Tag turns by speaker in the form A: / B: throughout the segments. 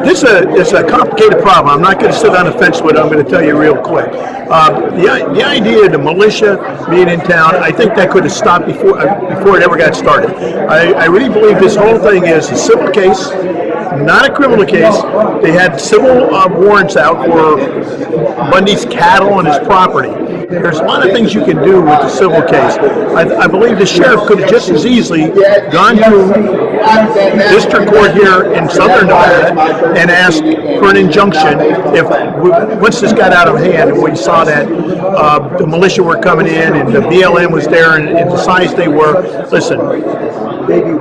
A: This is a complicated problem. I'm not going to sit on the fence with it. I'm going to tell you real quick. The idea of the militia being in town, I think that could have stopped before it ever got started. I really believe this whole thing is a civil case, not a criminal case. They had civil warrants out for Bundy's cattle and his property. There's a lot of things you can do with the civil case. I believe the sheriff could have just as easily gone to district court here in Southern Nevada and asked for an injunction once this got out of hand and we saw that the militia were coming in and the BLM was there and the size they were. Listen,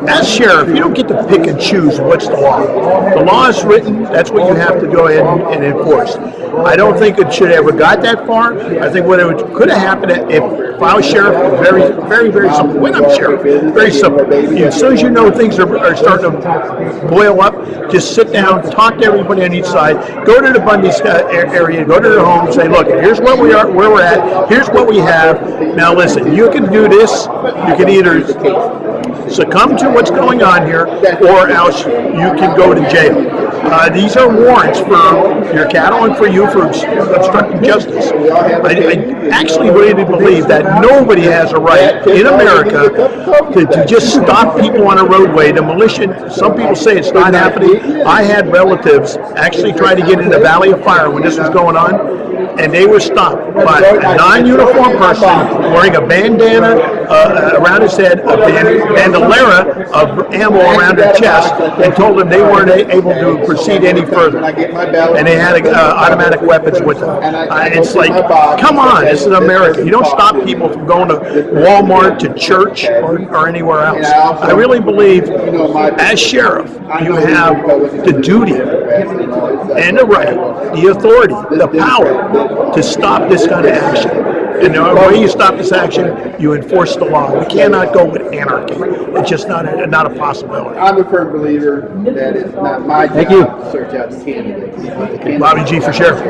A: as sheriff, you don't get to pick and choose what's the law. The law is written. That's what you have to go ahead and enforce. I don't think it should ever got that far. I think what could have happened if I was sheriff, very simple. When I'm sheriff, very simple. As soon as you know things are starting to boil up, just sit down, talk to everybody on each side, go to the Bundy's area, go to their home, say, look, here's where we are, where we're at, here's what we have. Now listen, you can do this. You can either succumb to what's going on here, or else you can go to jail. These are warrants for your cattle and for you for obstructing justice. I actually really believe that nobody has a right in America to just stop people on a roadway. The militia, some people say it's not happening. I had relatives actually try to get in the Valley of Fire when this was going on, and they were stopped by a non-uniformed person wearing a bandana around his head, a bandolera of ammo around their chest, and told them they weren't able to proceed any further. And they had automatic weapons with them. It's like, come on, this is America. You don't stop people from going to Walmart, to church, or anywhere else. I really believe, as sheriff, you have the duty and the right, the authority, the power to stop this kind of action. And the way you stop this action, you enforce the law. We cannot go with anarchy. It's just not a possibility.
B: I'm a firm believer that it's not my job to search out the candidates.
A: Bobby G for sheriff.